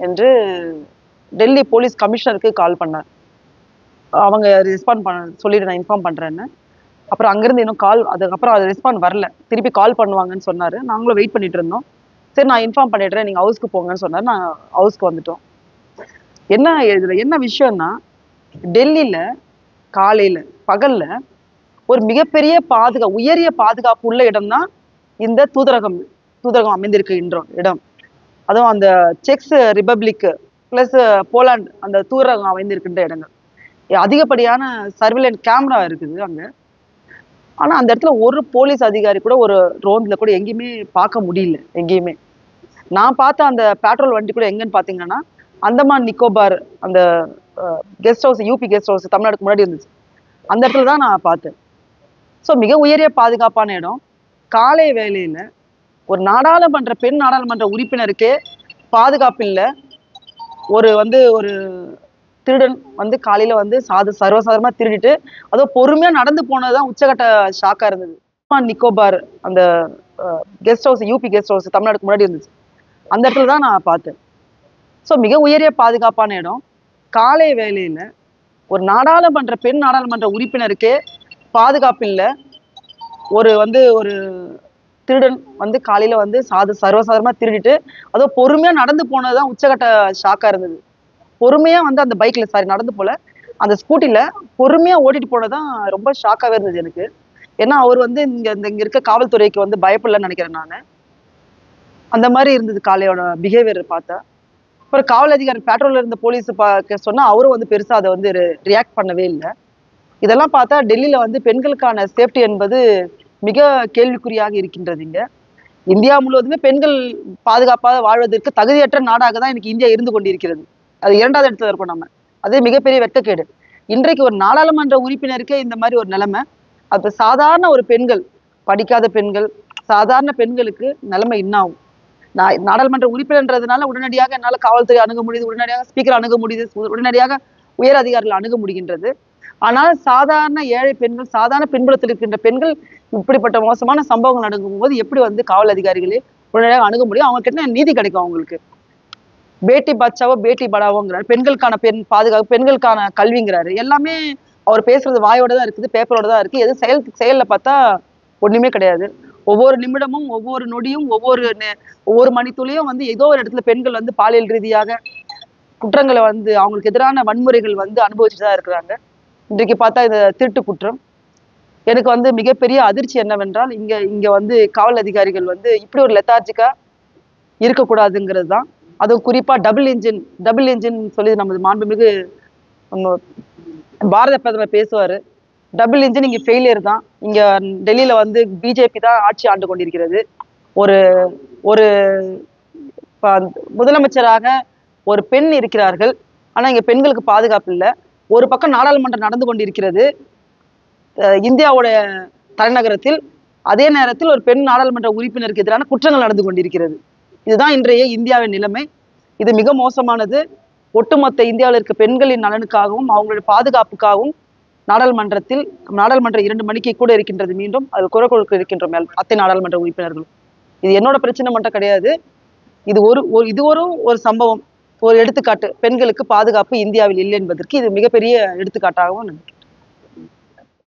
என்று டெல்லி போலீஸ் கமிஷனருக்கு கால் பண்ணார். அவங்க ரெஸ்பாண்ட் பண்ண சொல்லிட்டு நான் இன்ஃபார்ம் பண்றேன்னு. அப்புறம் அங்கிருந்து இன்னும் கால், அதுக்கப்புறம் அது ரெஸ்பாண்ட் வரல. திருப்பி கால் பண்ணுவாங்கன்னு சொன்னாரு. நாங்களும் வெயிட் பண்ணிட்டு இருந்தோம். சரி நான் இன்ஃபார்ம் பண்ணிடுறேன், நீங்க ஹவுஸ்க்கு போங்கன்னு சொன்னாரு. நான் ஹவுஸ்க்கு வந்துட்டோம். இதுல என்ன விஷயம்னா, டெல்லியில காலையில பகல்ல ஒரு மிகப்பெரிய உயரிய பாதுகாப்பு உள்ள இடம் தான் இந்த தூதரகம் அமைந்திருக்கின்ற இடம். அதுவும் அந்த செக்ஸ் ரிபப்ளிக் பிளஸ் போலாந்து அந்த தூதரகம் அமைந்திருக்கின்ற இடங்கள். அதிகப்படியான சர்வேலன்ஸ் கேமரா இருக்குது அங்க. ஆனா அந்த இடத்துல ஒரு போலீஸ் அதிகாரி கூட ஒரு ரோந்துல கூட எங்கேயுமே பார்க்க முடியல. எங்கேயுமே நான் பார்த்த அந்த பெட்ரோல் வண்டி கூட எங்கன்னு பாத்தீங்கன்னா, அந்தமான் நிக்கோபார் அந்த guest house, UP guest house தமிழ்நாடுக்கு முன்னாடி இருந்துச்சு. அந்த இடத்துல தான் நான் பார்த்தேன். ஸோ மிக உயரிய பாதுகாப்பான இடம். காலை வேளையில ஒரு பெண் நாடாளுமன்ற உறுப்பினருக்கே பாதுகாப்பு இல்லை. ஒரு திருடன் காலையில சர்வசாதாரணமா திருடிட்டு அதுவும் பொறுமையா நடந்து போனதுதான் உச்சகட்ட ஷாக்கா இருந்தது. நிக்கோபார் அந்த guest house, UP guest house தமிழ்நாடுக்கு முன்னாடி இருந்துச்சு. அந்த இடத்துல தான் நான் பார்த்தேன். ஸோ மிக உயரிய பாதுகாப்பான இடம். காலை வேளையில ஒரு பெண் நாடாளுமன்ற உறுப்பினருக்கே பாதுகாப்பு இல்லை. ஒரு திருடன் காலையில சர்வசாதாரணமா திருடிட்டு அதுவும் பொறுமையா நடந்து போனதுதான் உச்சகட்ட ஷாக்கா இருந்தது. பொறுமையா அந்த பைக்ல நடந்து போல, அந்த ஸ்கூட்டில பொறுமையா ஓட்டிட்டு போனதான் ரொம்ப ஷாக்காவே இருந்தது எனக்கு. ஏன்னா அவர் இங்க இருக்க காவல்துறைக்கு பயப்படலன்னு நினைக்கிறேன் நானு. அந்த மாதிரி இருந்தது காலையோட பிஹேவியர் பார்த்தா. அப்புறம் காவல் அதிகாரி பெட்ரோல்ல இருந்த போலீஸ் சொன்னா அவரும் பெருசா அதை ரியாக்ட் பண்ணவே இல்லை. இதெல்லாம் பார்த்தா டெல்லியில பெண்களுக்கான சேஃப்டி என்பது மிக கேள்விக்குறியாக இருக்கின்றது. இந்தியா முழுவதுமே பெண்கள் பாதுகாப்பாக வாழ்வதற்கு தகுதியற்ற நாடாக தான் இன்னைக்கு இந்தியா இருந்து கொண்டிருக்கிறது. அது 2வது இடத்துல இருக்கோம் நம்ம. அது மிகப்பெரிய வெட்கக்கேடு. இன்றைக்கு ஒரு நாடாளுமன்ற உறுப்பினருக்கே இந்த மாதிரி ஒரு நிலைமை. அது சாதாரண ஒரு பெண்கள், படிக்காத பெண்கள், சாதாரண பெண்களுக்கு நிலைமை என்னாகும்? நாடாளுமன்ற உறுப்பினர்ன்றதுனால உடனடியாக என்னால காவல்துறை அணுக முடியுது, உடனடியாக ஸ்பீக்கர் அணுக முடியுது, உடனடியாக உயர் அதிகாரிகள் அணுக முடிகின்றது. ஆனால் சாதாரண ஏழை பெண்கள், சாதாரண பின்புலத்தில் இருக்கின்ற பெண்கள் இப்படிப்பட்ட மோசமான சம்பவங்கள் நடக்கும் போது எப்படி காவல் அதிகாரிகளே உடனடியாக அணுக முடியும்? அவங்க கிட்ட நீதி கிடைக்கும் அவங்களுக்கு. பேட்டி பச்சாவோ பேட்டி படாவோங்கிறாரு. பெண்களுக்கான பாதுகாப்பு, பெண்களுக்கான கல்விங்கிறாரு. எல்லாமே அவர் பேசுறது வாயோட தான் இருக்குது, பேப்பரோட தான் இருக்கு. எது செயல்ல பார்த்தா ஒண்ணுமே கிடையாது. ஒவ்வொரு நிமிடமும், ஒவ்வொரு நொடியும், ஒவ்வொரு மணித்துளியும் ஏதோ ஒரு இடத்துல பெண்கள் பாலியல் ரீதியாக குற்றங்களை அவங்களுக்கு எதிரான வன்முறைகள் அனுபவிச்சுட்டு தான் இருக்கிறாங்க. இன்றைக்கு பார்த்தா இந்த திருட்டு குற்றம். எனக்கு மிகப்பெரிய அதிர்ச்சி என்னவென்றால், இங்க காவல் அதிகாரிகள் இப்படி ஒரு லெத்தார்ஜிக்கா இருக்கக்கூடாதுங்கிறது தான். அதுவும் குறிப்பா டபுள் இன்ஜின் சொல்லி நமது மாண்புமிகு பாரத பிரதமர் பேசுவாரு. டபுள் இன்ஜின் இங்க ஃபெயிலியர் தான். இங்க டெல்லியில பிஜேபி தான் ஆட்சி ஆண்டு கொண்டிருக்கிறது. ஒரு ஒரு முதலமைச்சராக ஒரு பெண் இருக்கிறார்கள். ஆனா இங்க பெண்களுக்கு பாதுகாப்பு இல்லை. ஒரு பக்கம் நாடாளுமன்றம் நடந்து கொண்டிருக்கிறது இந்தியாவோட தலைநகரத்தில். அதே நேரத்தில் ஒரு பெண் நாடாளுமன்ற உறுப்பினருக்கு எதிரான குற்றங்கள் நடந்து கொண்டிருக்கிறது. இதுதான் இன்றைய இந்தியாவின் நிலைமை. இது மிக மோசமானது. ஒட்டுமொத்த இந்தியாவில் இருக்க பெண்களின் நலனுக்காகவும் அவங்களுடைய பாதுகாப்புக்காகவும் நாடாளுமன்ற 2 மணிக்கு கூட இருக்கின்றது. மீண்டும் அது குரல் கொடுக்க இருக்கின்றோம் அத்தை நாடாளுமன்ற உறுப்பினர்கள். இது என்னோட பிரச்சனை மட்டும் கிடையாது. இது ஒரு சம்பவம், ஒரு எடுத்துக்காட்டு. பெண்களுக்கு பாதுகாப்பு இந்தியாவில் இல்லை என்பதற்கு இது மிகப்பெரிய எடுத்துக்காட்டாகவும் நினைக்கிறேன்.